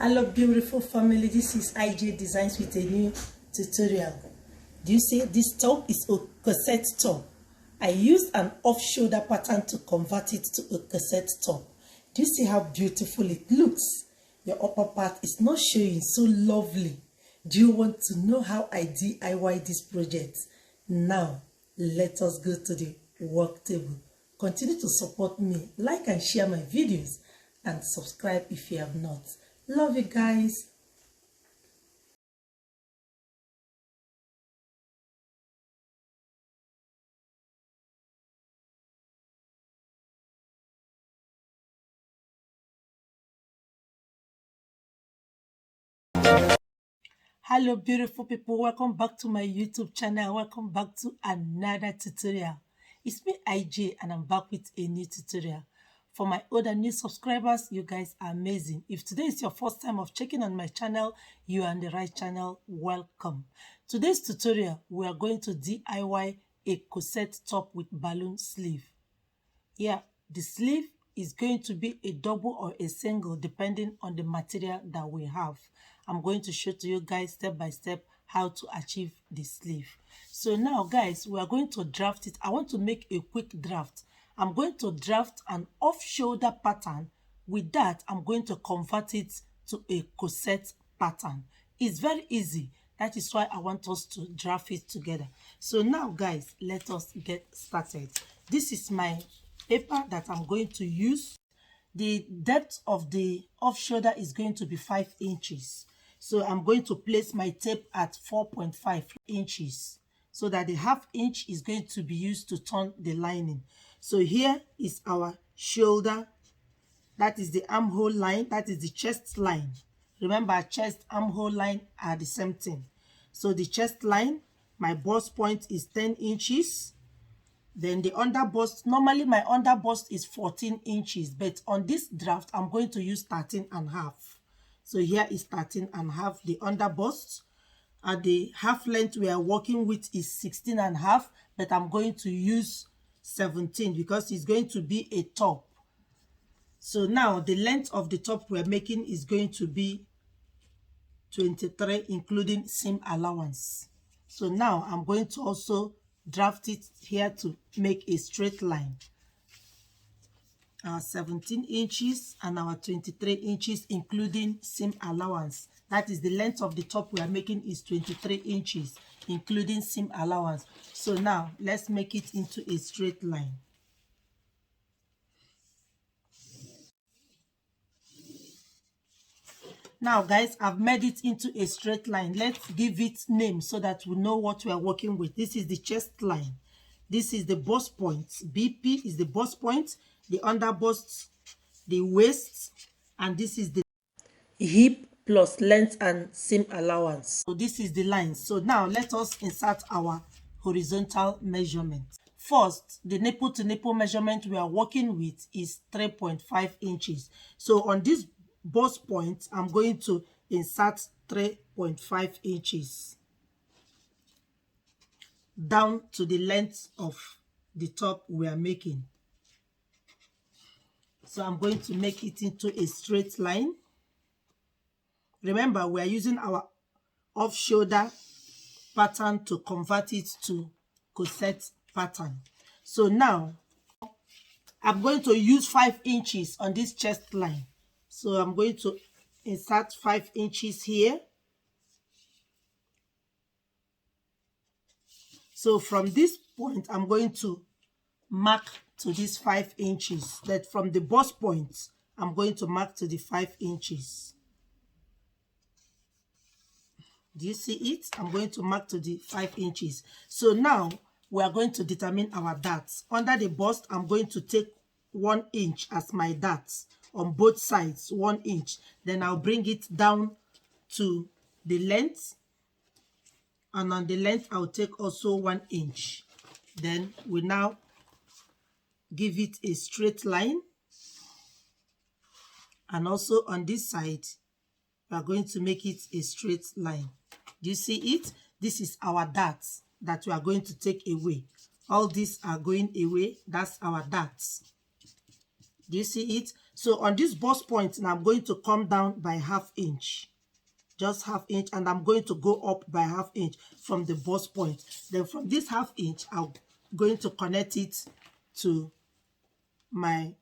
Hello beautiful family, this is IJ Designs with a new tutorial. Do you see this top is a corset top? I used an off-shoulder pattern to convert it to a corset top. Do you see how beautiful it looks? Your upper part is not showing, so lovely. Do you want to know how I DIY this project? Now, let us go to the work table. Continue to support me, like and share my videos, and subscribe if you have not. Love you guys. Hello beautiful people, welcome back to my YouTube channel. Welcome back to another tutorial. It's me IJ and I'm back with a new tutorial. For my old and new subscribers, you guys are amazing. If today is your first time of checking on my channel, you are on the right channel. Welcome. Today's tutorial, we are going to DIY a corset top with balloon sleeve. Yeah, the sleeve is going to be a double or a single depending on the material that we have. I'm going to show to you guys step by step how to achieve the sleeve. So now guys, we are going to draft it. I want to make a quick draft. I'm going to draft an off-shoulder pattern. With that, I'm going to convert it to a corset pattern. It's very easy. That is why I want us to draft it together. So now guys, let us get started. This is my paper that I'm going to use. The depth of the off-shoulder is going to be 5 inches. So I'm going to place my tape at 4.5 inches so that the ½ inch is going to be used to turn the lining. So here is our shoulder. That is the armhole line. That is the chest line. Remember, chest, armhole line are the same thing. So the chest line, my bust point is 10 inches. Then the under bust, normally my under bust is 14 inches, but on this draft, I'm going to use 13.5. So here is 13.5, the under bust. At the half length we are working with is 16.5, but I'm going to use 17 because it's going to be a top. So now the length of the top we're making is going to be 23, including seam allowance. So now I'm going to also draft it here to make a straight line. Our 17 inches and our 23 inches, including seam allowance. That is the length of the top we are making is 23 inches, including seam allowance. So now let's make it into a straight line. Now guys, I've made it into a straight line. Let's give it name so that we know what we are working with. This is the chest line. This is the bust point. BP is the bust point, the under bust, the waist, and this is the hip plus length and seam allowance. So this is the line. So now let us insert our horizontal measurement. First, the nipple to nipple measurement we are working with is 3.5 inches. So on this bust point, I'm going to insert 3.5 inches down to the length of the top we are making. So I'm going to make it into a straight line. Remember, we are using our off-shoulder pattern to convert it to corset pattern. So now I'm going to use 5 inches on this chest line. So I'm going to insert 5 inches here. So from this point, I'm going to mark to this 5 inches. That from the bust point, I'm going to mark to the 5 inches. Do you see it? I'm going to mark to the 5 inches. So now we are going to determine our darts. Under the bust, I'm going to take 1 inch as my darts on both sides, 1 inch. Then I'll bring it down to the length. And on the length, I'll take also 1 inch. Then we now give it a straight line. And also on this side, we are going to make it a straight line. Do you see it? This is our darts that we are going to take away. All these are going away. That's our darts. Do you see it? So on this bust point, now I'm going to come down by ½ inch. Just ½ inch, and I'm going to go up by ½ inch from the bust point. Then from this ½ inch, I'm going to connect it to my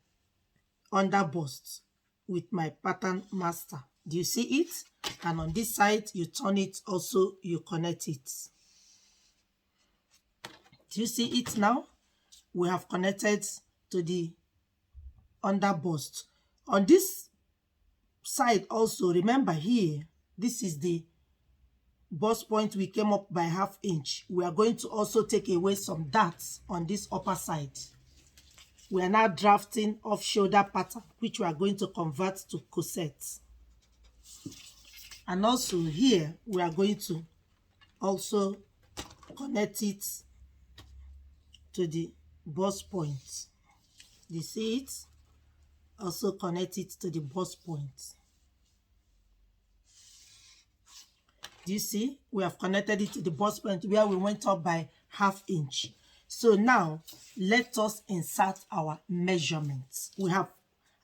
under bust with my pattern master. Do you see it? And on this side, you turn it also, you connect it. Do you see it now? We have connected to the under bust. On this side also, remember here, this is the bust point we came up by ½ inch. We are going to also take away some darts on this upper side. We are now drafting off shoulder pattern, which we are going to convert to corset. And also here, we are going to also connect it to the bust point. You see it? Also connect it to the bust point. Do you see? We have connected it to the bust point where we went up by ½ inch. So now, let us insert our measurements. We have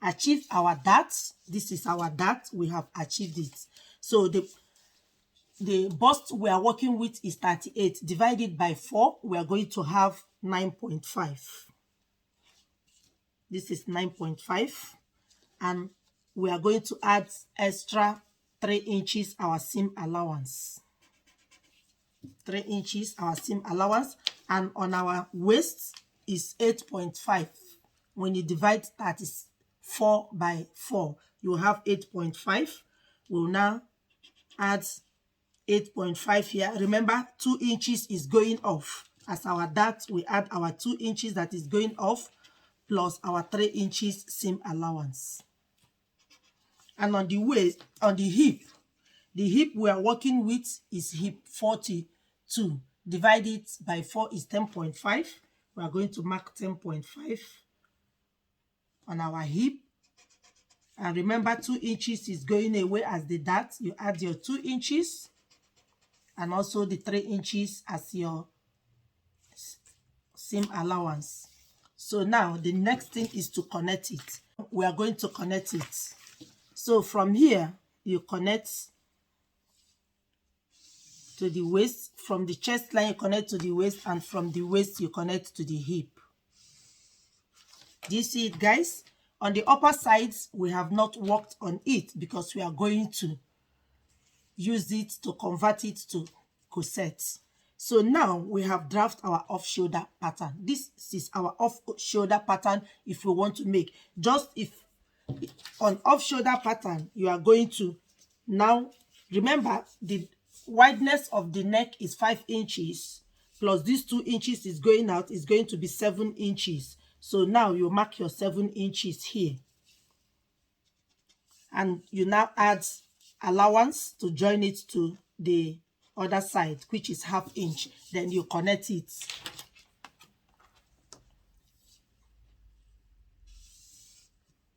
achieved our dart. This is our dart. We have achieved it. So the bust we are working with is 38. Divided by 4, we are going to have 9.5. This is 9.5. And we are going to add extra 3 inches our seam allowance. 3 inches our seam allowance. And on our waist is 8.5. When you divide 34 by 4, you have 8.5. We'll now add 8.5 here. Remember, 2 inches is going off. As our dart, we add our 2 inches that is going off plus our 3 inches seam allowance. And on the waist, on the hip we are working with is hip 42. Divided by 4 is 10.5. We are going to mark 10.5 on our hip. And remember, 2 inches is going away as the dart. You add your 2 inches and also the 3 inches as your seam allowance. So now the next thing is to connect it. We are going to connect it. So from here, you connect to the waist. From the chest line, you connect to the waist, and from the waist, you connect to the hip. Do you see it, guys? On the upper sides, we have not worked on it because we are going to use it to convert it to corset. So now we have drafted our off-shoulder pattern. This is our off-shoulder pattern if we want to make. Just if on off-shoulder pattern, you are going to now, remember, the wideness of the neck is 5 inches. Plus these 2 inches is going out, is going to be 7 inches. So now you mark your 7 inches here. And you now add allowance to join it to the other side, which is ½ inch. Then you connect it.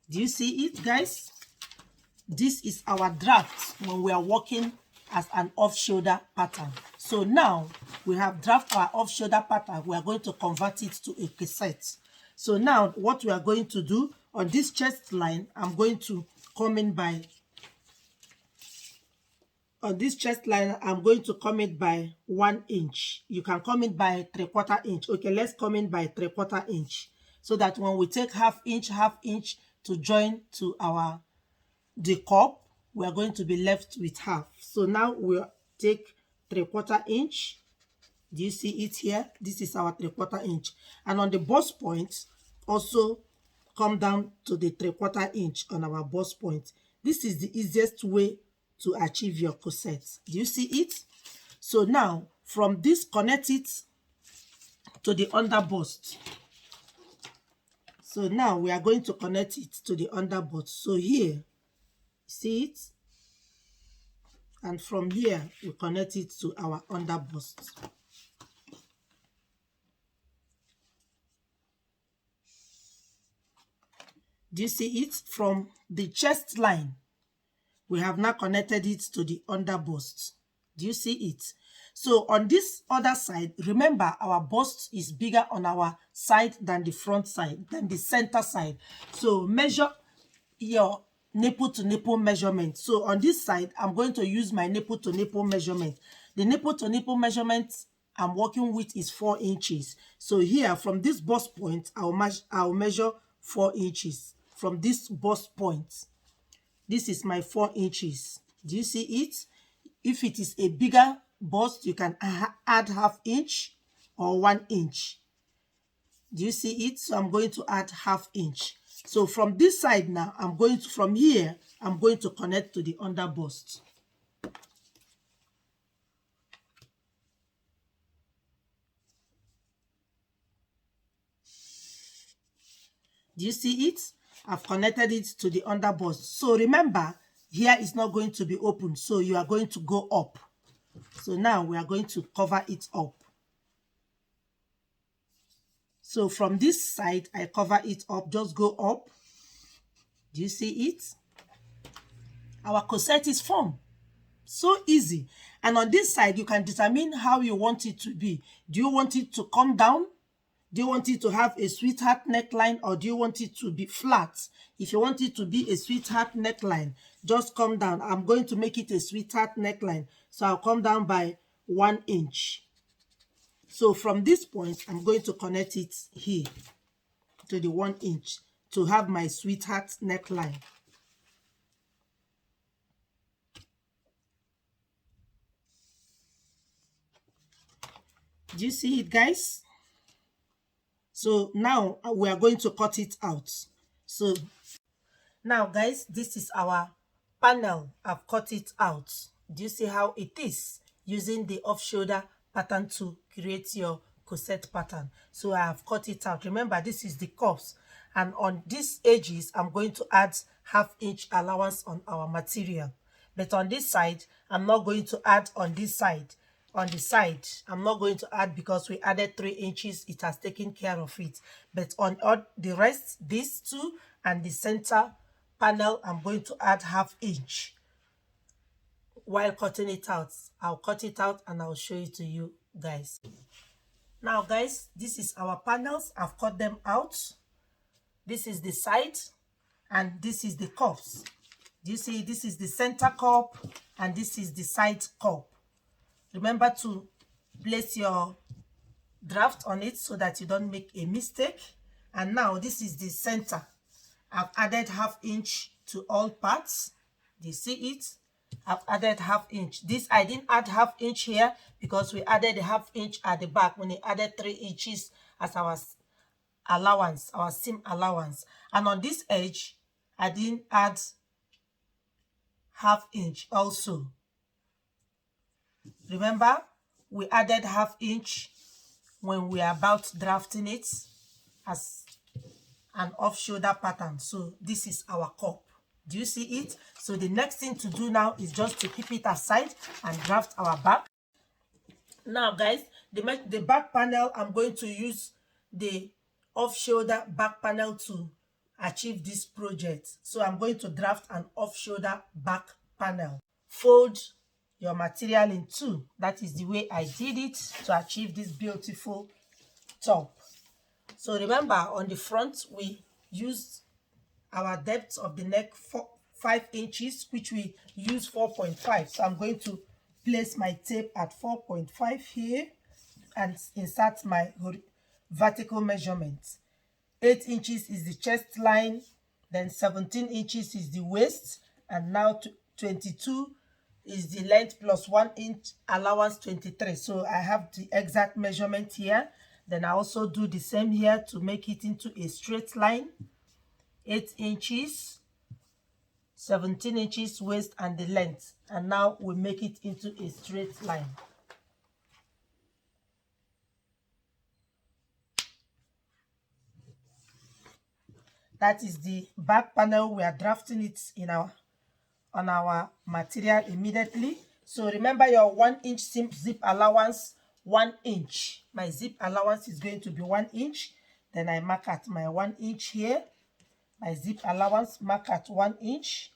Do you see it, guys? This is our draft when we are working as an off-shoulder pattern. So now we have drafted our off-shoulder pattern. We are going to convert it to a corset. So now what we are going to do on this chest line, I'm going to come in by, on this chest line, I'm going to come in by 1 inch. You can come in by 3/4 inch. Okay, let's come in by 3/4 inch. So that when we take ½ inch to join to the cup, we are going to be left with half. So now we'll take 3/4 inch. Do you see it here? This is our 3/4 inch. And on the bust point, also come down to the 3/4 inch on our bust point. This is the easiest way to achieve your corset. Do you see it? So now, from this, connect it to the under bust. So now we are going to connect it to the under bust. So here, see it? And from here, we connect it to our under bust. Do you see it? From the chest line, we have now connected it to the under bust. Do you see it? So on this other side, remember our bust is bigger on our side than the front side, than the center side. So measure your nipple to nipple measurement. So on this side, I'm going to use my nipple to nipple measurement. The nipple to nipple measurement I'm working with is 4 inches. So here, from this bust point, I'll measure 4 inches. From this bust point, this is my 4 inches. Do you see it? If it is a bigger bust, you can add ½ inch or 1 inch. Do you see it? So I'm going to add ½ inch. So from this side now, from here, I'm going to connect to the under bust. Do you see it? I've connected it to the under bust. So remember, here is not going to be open. So you are going to go up. So now we are going to cover it up. So from this side, I cover it up. Just go up. Do you see it? Our corset is formed. So easy. And on this side, you can determine how you want it to be. Do you want it to come down? Do you want it to have a sweetheart neckline, or do you want it to be flat? If you want it to be a sweetheart neckline, just come down. I'm going to make it a sweetheart neckline. So I'll come down by 1 inch. So from this point, I'm going to connect it here to the 1 inch to have my sweetheart neckline. Do you see it, guys? So now we are going to cut it out. So now, guys, this is our panel. I've cut it out. Do you see how it is? Using the off-shoulder pattern to create your corset pattern. So I have cut it out. Remember, this is the cuffs. And on these edges, I'm going to add ½ inch allowance on our material. But on this side, I'm not going to add on this side. On the side, I'm not going to add because we added 3 inches. It has taken care of it. But on all the rest, these two and the center panel, I'm going to add ½ inch while cutting it out. I'll cut it out and I'll show it to you guys. Now, guys, this is our panels. I've cut them out. This is the side and this is the cups. Do you see? This is the center cup and this is the side cup. Remember to place your draft on it so that you don't make a mistake. And now this is the center. I've added ½ inch to all parts. Do you see it? I've added ½ inch. This I didn't add ½ inch here because we added a ½ inch at the back when we added 3 inches as our allowance, our seam allowance. And on this edge, I didn't add ½ inch also. Remember, we added ½ inch when we are about drafting it as an off-shoulder pattern. So this is our cup. Do you see it? So the next thing to do now is just to keep it aside and draft our back. Now, guys, the back panel, I'm going to use the off-shoulder back panel to achieve this project. So I'm going to draft an off-shoulder back panel. Fold your material in two. That is the way I did it to achieve this beautiful top. So remember, on the front, we used our depth of the neck 5 inches, which we use 4.5. So I'm going to place my tape at 4.5 here and insert my vertical measurement. 8 inches is the chest line, then 17 inches is the waist, and now 22 is the length plus 1 inch allowance, 23. So I have the exact measurement here. Then I also do the same here to make it into a straight line. 8 inches, 17 inches waist and the length. And now we make it into a straight line. That is the back panel. We are drafting it in on our material immediately. So remember your 1 inch zip allowance, 1 inch. My zip allowance is going to be 1 inch. Then I mark at my 1 inch here. My zip allowance, mark at 1 inch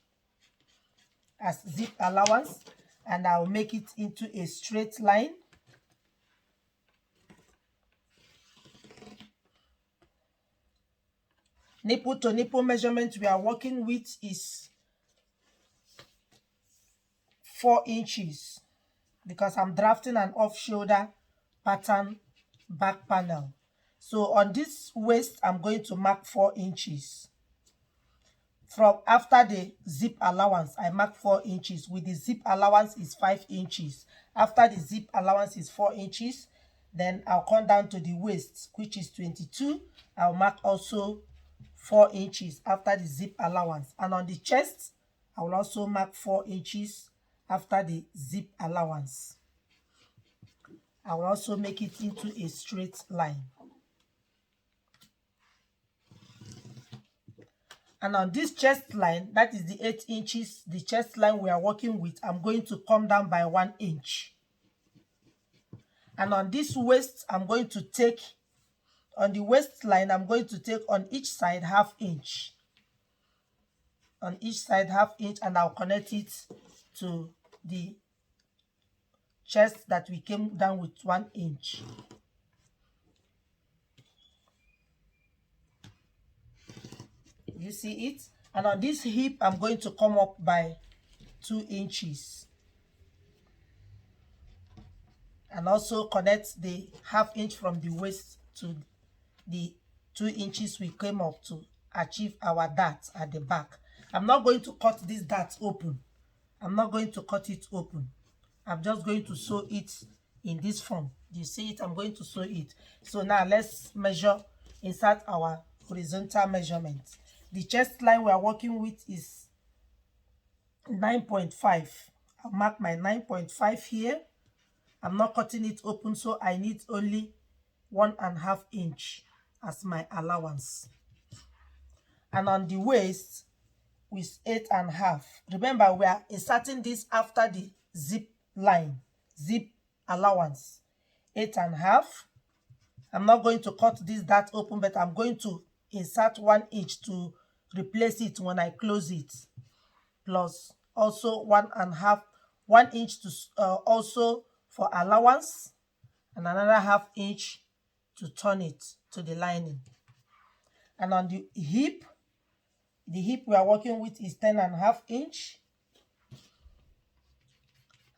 as zip allowance, and I'll make it into a straight line. Nipple to nipple measurement we are working with is 4 inches because I'm drafting an off-shoulder pattern back panel. So on this waist, I'm going to mark 4 inches. From after the zip allowance, I mark 4 inches. With the zip allowance is 5 inches. After the zip allowance is 4 inches, then I'll come down to the waist, which is 22. I'll mark also 4 inches after the zip allowance. And on the chest, I will also mark 4 inches after the zip allowance. I will also make it into a straight line. And on this chest line, that is the 8 inches, the chest line we are working with, I'm going to come down by 1 inch. And on this waist, I'm going to take, on the waistline, I'm going to take on each side ½ inch. On each side ½ inch, and I'll connect it to the chest that we came down with 1 inch. You see it? And on this hip, I'm going to come up by 2 inches. And also connect the ½ inch from the waist to the 2 inches we came up to achieve our dart at the back. I'm not going to cut this dart open. I'm not going to cut it open. I'm just going to sew it in this form. You see it? I'm going to sew it. So now let's measure, insert our horizontal measurement. The chest line we are working with is 9.5. I'll mark my 9.5 here. I'm not cutting it open, so I need only 1½ inch as my allowance. And on the waist with 8½. Remember, we are inserting this after the zip line, zip allowance. 8½. I'm not going to cut this dart open, but I'm going to insert 1 inch to replace it when I close it, plus also 1 inch to also for allowance, and another ½ inch to turn it to the lining. And on the hip we are working with is 10½ inch.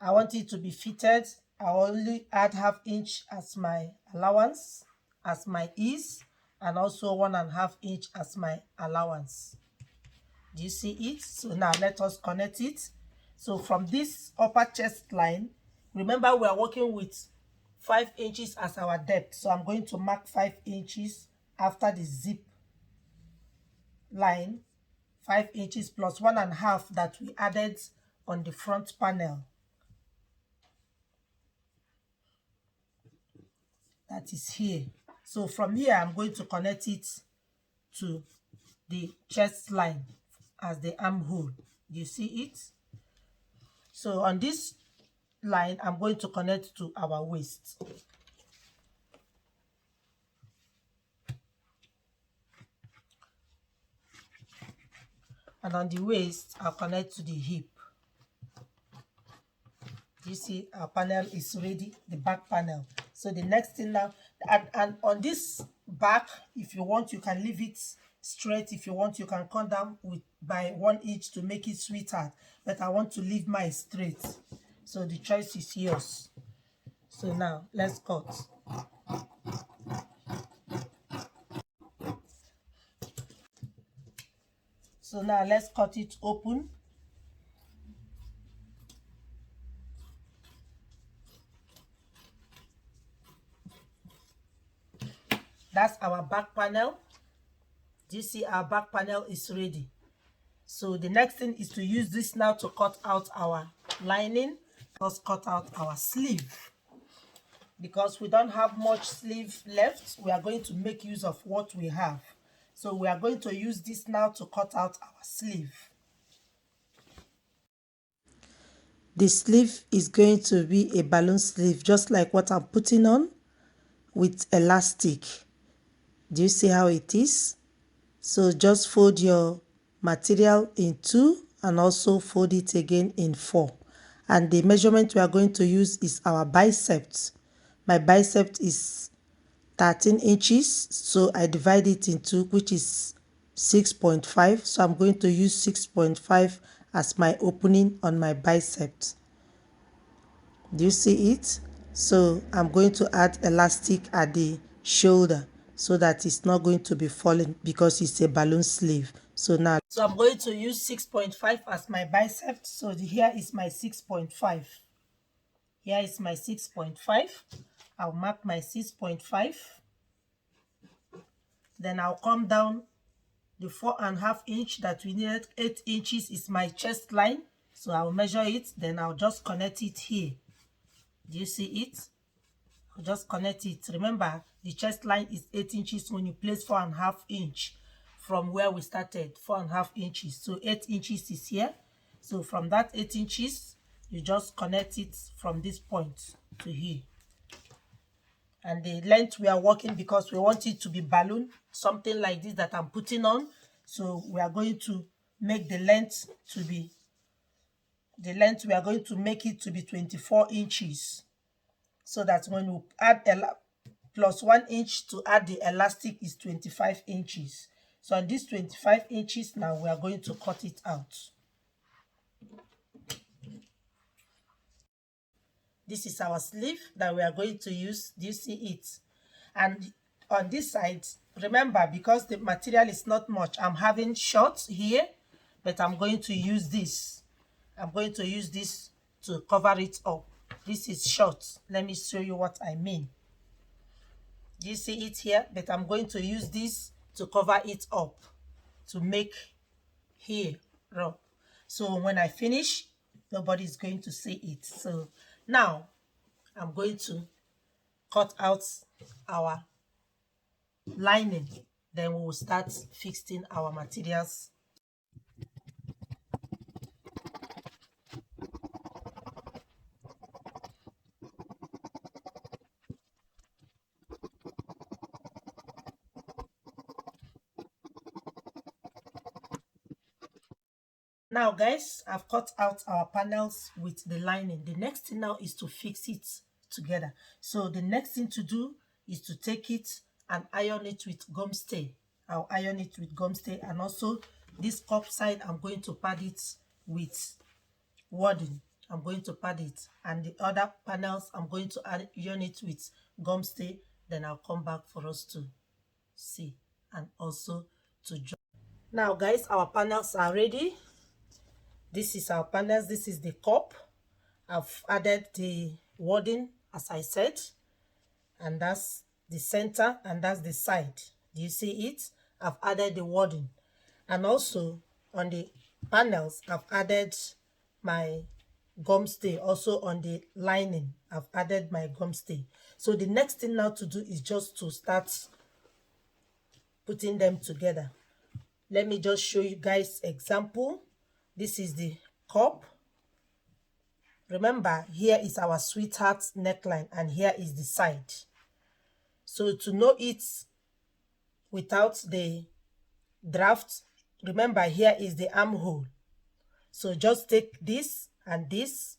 I want it to be fitted. I only add ½ inch as my allowance, as my ease, and also 1½ inch as my allowance. Do you see it? So now let us connect it. So from this upper chest line, remember we are working with 5 inches as our depth. So I'm going to mark 5 inches after the zip line, 5 inches plus 1½ that we added on the front panel. That is here. So from here, I'm going to connect it to the chest line as the armhole. Do you see it? So on this line, I'm going to connect to our waist. And on the waist, I'll connect to the hip. You see, our panel is ready, the back panel. So the next thing now, and on this back, if you want, you can leave it straight. If you want, you can come down with by 1 inch to make it sweeter. But I want to leave mine straight. So the choice is yours. So now let's cut. So now let's cut it open. That's our back panel. Do you see our back panel is ready? So the next thing is to use this now to cut out our lining. Let's cut out our sleeve. Because we don't have much sleeve left, we are going to make use of what we have. So we are going to use this now to cut out our sleeve. The sleeve is going to be a balloon sleeve, just like what I'm putting on with elastic. Do you see how it is? So just fold your material in 2 and also fold it again in 4. And the measurement we are going to use is our biceps. My bicep is 13 inches, so I divide it in 2, which is 6.5, so I'm going to use 6.5 as my opening on my biceps. Do you see it? So I'm going to add elastic at the shoulder so that it's not going to be falling because it's a balloon sleeve. So I'm going to use 6.5 as my bicep. So here is my 6.5. Here is my 6.5. I'll mark my 6.5. Then I'll come down the 4.5 inch that we needed. 8 inches is my chest line. So I'll measure it. Then I'll just connect it here. Do you see it? I'll just connect it. Remember, the chest line is 8 inches when you place 4.5 inch from where we started, 4.5 inches. So 8 inches is here. So from that 8 inches, you just connect it from this point to here. And the length we are working, because we want it to be balloon, something like this that I'm putting on. So we are going to make the length to be, we are going to make it to be 24 inches. So that when we add plus 1 inch to add the elastic is 25 inches. So on this 25 inches now, we are going to cut it out. This is our sleeve that we are going to use. Do you see it? And on this side, remember, because the material is not much, I'm having shorts here, but I'm going to use this. I'm going to use this to cover it up. This is short. Let me show you what I mean. Do you see it here? But I'm going to use this to cover it up, to make here rough. So when I finish, nobody is going to see it. So now I'm going to cut out our lining. Then we will start fixing our materials. Now guys, I've cut out our panels with the lining. The next thing now is to fix it together. So the next thing to do is to take it and iron it with gum stay. I'll iron it with gum stay, and also this cup side I'm going to pad it with wadding. I'm going to pad it, and the other panels I'm going to iron it with gum stay. Then I'll come back for us to see and also to join. Now guys, our panels are ready. This is our panels. This is the cup. I've added the wadding, as I said, and that's the center and that's the side. Do you see it? I've added the wadding, and also on the panels I've added my gum stay. Also on the lining I've added my gum stay. So the next thing now to do is just to start putting them together. Let me just show you guys example. This is the cup. Remember, here is our sweetheart neckline and here is the side. So to know it without the draft, remember here is the armhole. So just take this and this,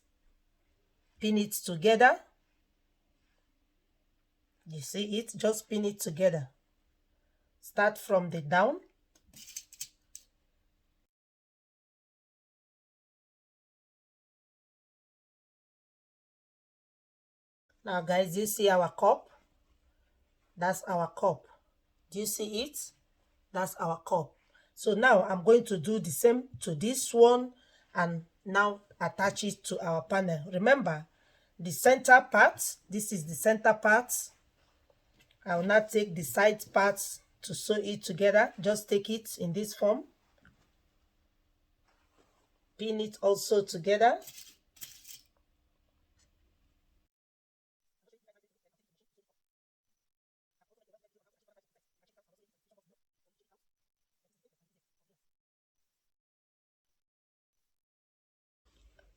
pin it together. You see it? Just pin it together. Start from the down. Now guys, you see our cup? That's our cup. Do you see it? That's our cup. So now I'm going to do the same to this one and now attach it to our panel. Remember, the center part, this is the center part. I will not take the side parts to sew it together. Just take it in this form. Pin it also together.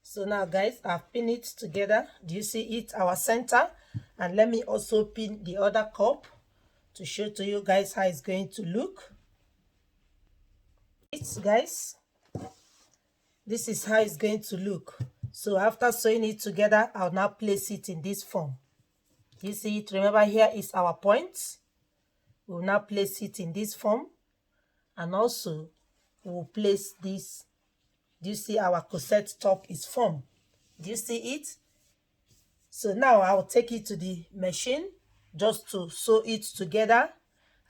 So now guys, I've pinned it together. Do you see it? Our center. And let me also pin the other cup to show to you guys how it's going to look. It's guys, this is how it's going to look. So after sewing it together, I'll now place it in this form. You see it? Remember, here is our point. We'll now place it in this form. And also we'll place this. Do you see our corset top is formed? Do you see it? So now I'll take it to the machine just to sew it together.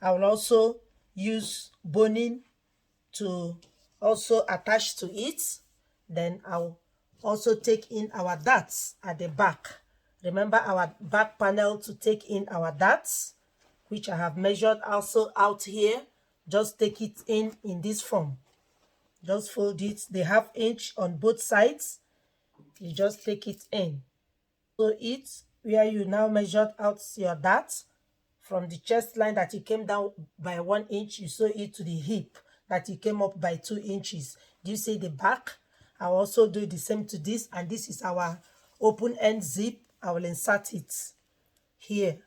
I will also use boning to also attach to it. Then I'll also take in our darts at the back. Remember our back panel to take in our darts, which I have measured also out here. Just take it in this form. Just fold it the 1/2 inch on both sides. You just take it in. So it where you now measured out your dart from the chest line that you came down by 1 inch, you sew it to the hip that you came up by 2 inches. Do you see the back? I'll also do the same to this, and this is our open end zip. I will insert it here.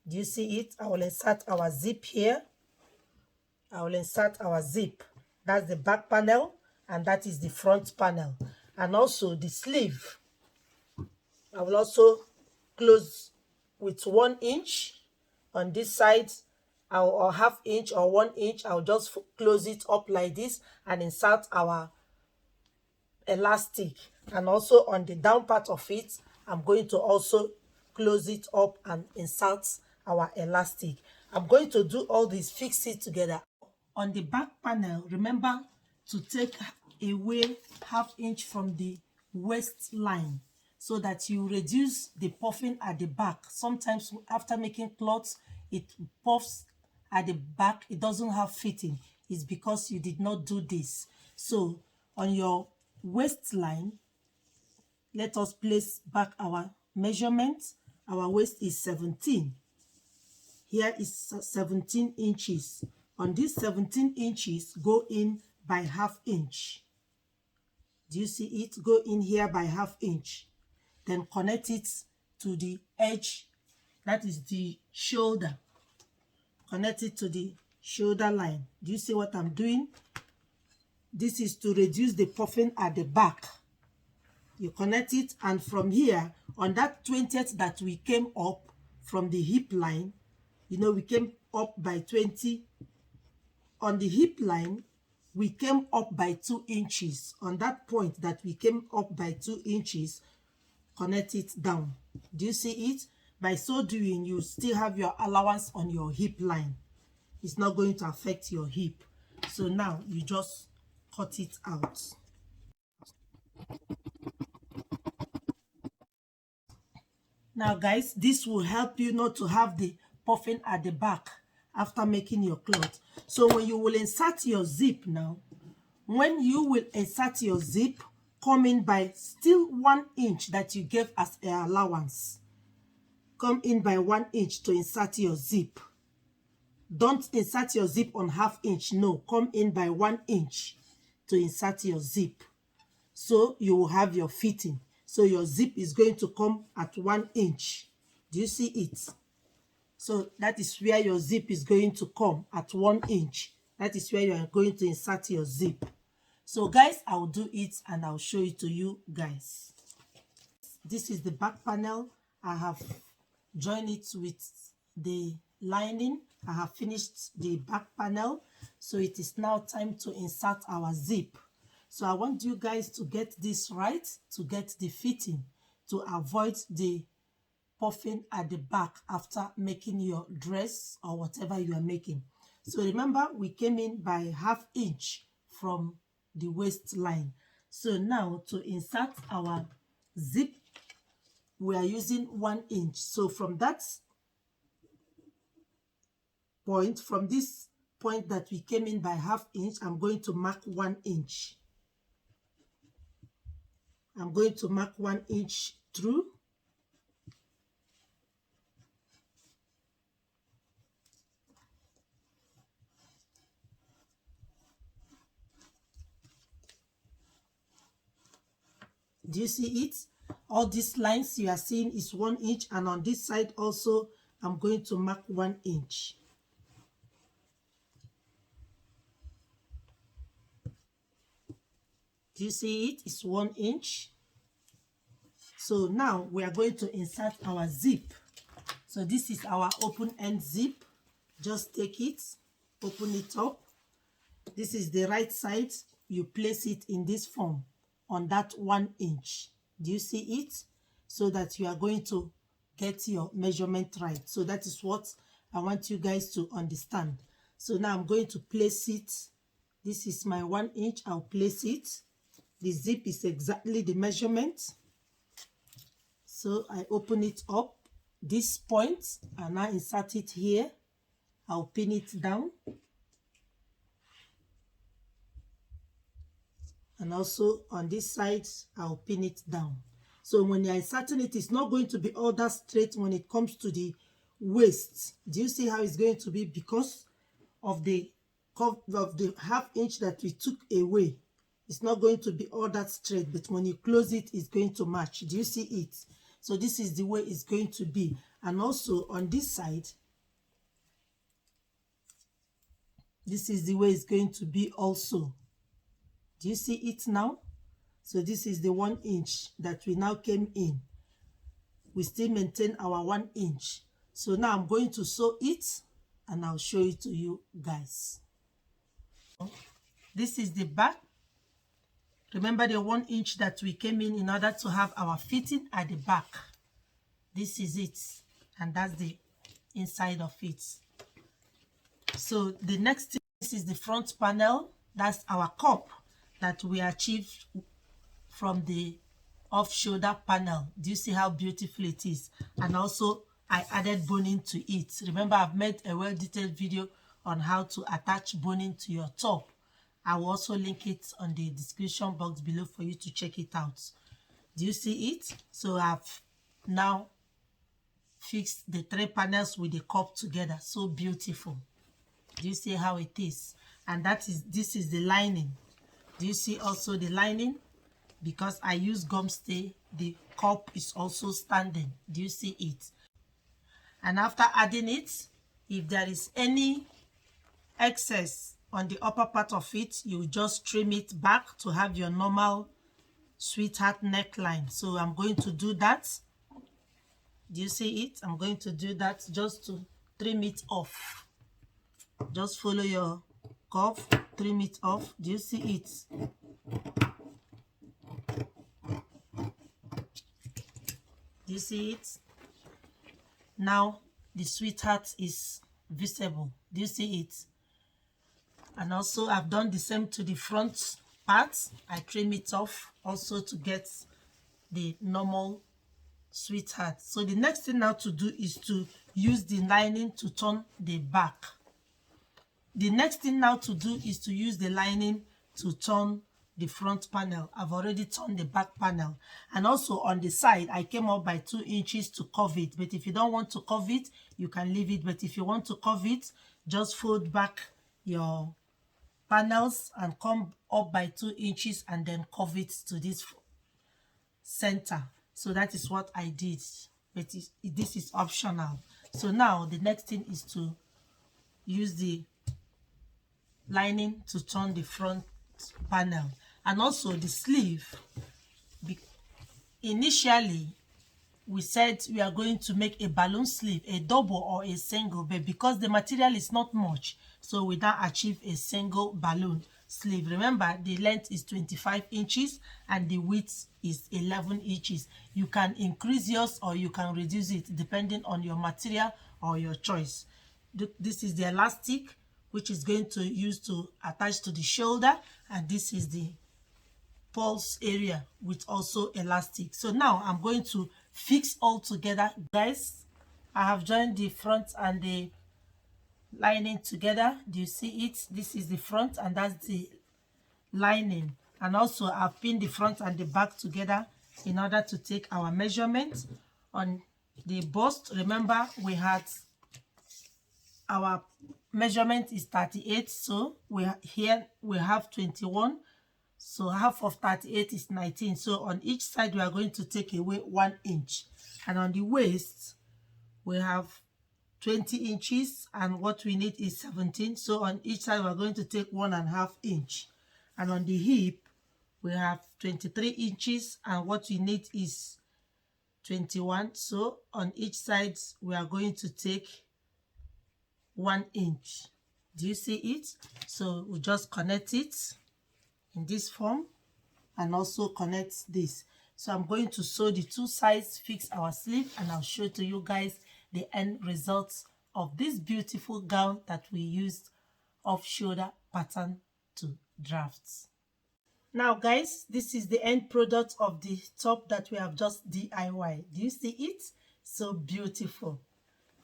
Do you see it? I will insert our zip here. I will insert our zip. That's the back panel, and that is the front panel. And also the sleeve, I will also close with 1 inch on this side, or 1/2 inch or 1 inch. I'll just close it up like this and insert our elastic. And also on the down part of it, I'm going to also close it up and insert our elastic. I'm going to do all this, fix it together. On the back panel, remember to take away 1/2 inch from the waistline so that you reduce the puffing at the back. Sometimes after making clothes, it puffs at the back. It doesn't have fitting. It's because you did not do this. So on your waistline, let us place back our measurement. Our waist is 17. Here is 17 inches. On these 17 inches, go in by 1/2 inch. Do you see it? Go in here by 1/2 inch. Then connect it to the edge, that is the shoulder. Connect it to the shoulder line. Do you see what I'm doing? This is to reduce the puffing at the back. You connect it, and from here, on that 20th that we came up from the hip line, you know, we came up by 20. On the hip line, we came up by 2 inches. On that point that we came up by 2 inches, connect it down. Do you see it? By so doing, you still have your allowance on your hip line. It's not going to affect your hip. So now you just cut it out. Now guys, this will help you not to have the puffing at the back after making your cloth. So when you will insert your zip now, when you will insert your zip, come in by still 1 inch that you gave as an allowance. Come in by 1 inch to insert your zip. Don't insert your zip on 1/2 inch. No, come in by 1 inch to insert your zip. So you will have your fitting. So your zip is going to come at 1 inch. Do you see it? So that is where your zip is going to come at 1 inch. That is where you are going to insert your zip. So guys, I will do it and I'll show it to you guys. This is the back panel. I have joined it with the lining. I have finished the back panel. So it is now time to insert our zip. So I want you guys to get this right, to get the fitting, to avoid the puffing at the back after making your dress or whatever you are making. So remember, we came in by 1/2 inch from the waistline. So now to insert our zip, we are using 1 inch. So from that point, from this point that we came in by 1/2 inch, I'm going to mark 1 inch. I'm going to mark 1 inch through. Do you see it? All these lines you are seeing is 1 inch, and on this side also I'm going to mark 1 inch. Do you see it? It's 1 inch. So now we are going to insert our zip. So this is our open end zip. Just take it, open it up, This is the right side. You place it in this form on that 1 inch. Do you see it? So that you are going to get your measurement right. So that is what I want you guys to understand. So now I'm going to place it. This is my 1 inch. I'll place it. The zip is exactly the measurement. So I open it up, this point, and I insert it here. I'll pin it down. And also on this side, I'll pin it down. So when you're inserting it, it's not going to be all that straight when it comes to the waist. Do you see how it's going to be? Because of the half inch that we took away, it's not going to be all that straight, but when you close it, it's going to match. Do you see it? So this is the way it's going to be. And also on this side, this is the way it's going to be also. Do you see it now? So this is the 1 inch that we now came in. We still maintain our 1 inch. So now I'm going to sew it and I'll show it to you guys. This is the back. Remember the 1 inch that we came in order to have our fitting at the back. This is it. And that's the inside of it. So the next thing, this is the front panel. That's our cup that we achieved from the off-shoulder panel. Do you see how beautiful it is? And also I added boning to it. Remember, I've made a well-detailed video on how to attach boning to your top. I will also link it on the description box below for you to check it out. Do you see it? So I've now fixed the 3 panels with the cup together. So beautiful. Do you see how it is? And this is the lining. Do you see also the lining? Because I use gum stay, the cup is also standing. Do you see it? And after adding it, if there is any excess on the upper part of it, you just trim it back to have your normal sweetheart neckline. So I'm going to do that. Do you see it? I'm going to do that just to trim it off. Just follow your curve, trim it off. Do you see it? Do you see it? Now the sweetheart is visible. Do you see it? And also I've done the same to the front part. I trim it off also to get the normal sweetheart. So the next thing now to do is to use the lining to turn the back. The next thing now to do is to use the lining to turn the front panel. I've already turned the back panel. And also on the side, I came up by 2 inches to curve it. But if you don't want to curve it, you can leave it. But if you want to curve it, just fold back your panels and come up by 2 inches and then curve it to this center. So that is what I did. But this is optional. So now the next thing is to use the lining to turn the front panel. And also the sleeve. Initially we said we are going to make a balloon sleeve, a double or a single, but because the material is not much, so we now achieve a single balloon sleeve. Remember, the length is 25 inches and the width is 11 inches. You can increase yours or you can reduce it depending on your material or your choice. This is the elastic which is going to use to attach to the shoulder, and this is the pulse area with also elastic. So now I'm going to fix all together, guys. I have joined the front and the lining together. Do you see it? This is the front and that's the lining. And also I've pinned the front and the back together in order to take our measurement on the bust. Remember, we had our measurement is 38, so we have 21. So half of 38 is 19. So on each side, we are going to take away 1 inch. And on the waist, we have 20 inches. And what we need is 17. So on each side, we are going to take 1.5 inch. And on the hip, we have 23 inches. And what we need is 21. So on each side, we are going to take 1 inch. Do you see it? So we just connect it in this form and also connect this. So I'm going to sew the two sides, fix our sleeve, and I'll show to you guys the end results of this beautiful gown that we used off-shoulder pattern to draft. Now guys, this is the end product of the top that we have just DIY. Do you see it? So beautiful.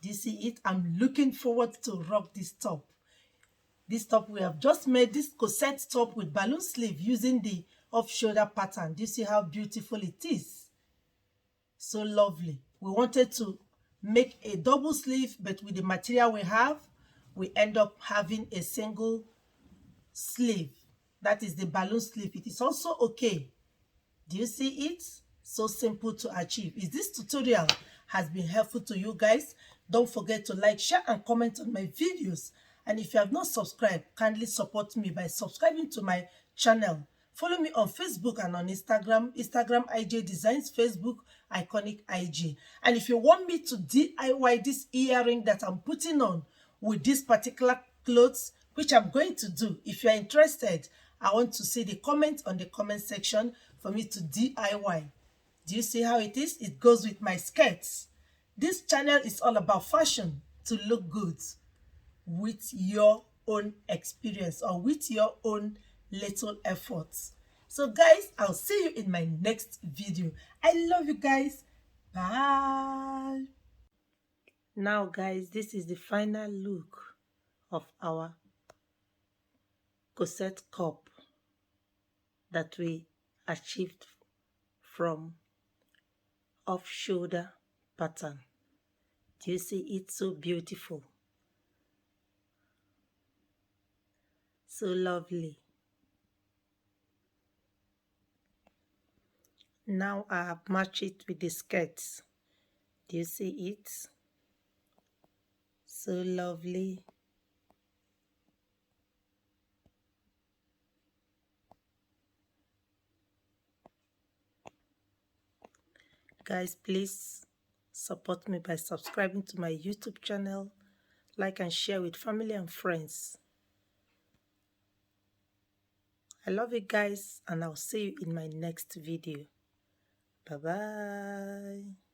Do you see it? I'm looking forward to rock this top. This top we have just made this corset top with balloon sleeve using the off-shoulder pattern. Do you see how beautiful it is? So lovely. We wanted to make a double sleeve, but with the material we have, we end up having a single sleeve. That is the balloon sleeve. It is also okay. Do you see it? So simple to achieve. If this tutorial has been helpful to you guys, don't forget to like, share, and comment on my videos. And if you have not subscribed, kindly support me by subscribing to my channel. Follow me on Facebook and on Instagram. Instagram IJ Designs, Facebook Iconic IJ. And if you want me to DIY this earring that I'm putting on with this particular clothes, which I'm going to do, if you're interested, I want to see the comment on the comment section for me to DIY. Do you see how it is? It goes with my skirts. This channel is all about fashion to look good with your own experience or with your own little efforts. So guys, I'll see you in my next video. I love you guys. Bye. Now guys, this is the final look of our corset cup that we achieved from off-shoulder pattern. Do you see it? So beautiful, so lovely. Now I have matched it with the skirts. Do you see it? So lovely. Guys, please support me by subscribing to my YouTube channel, like and share with family and friends. I love you guys, and I'll see you in my next video. Bye bye.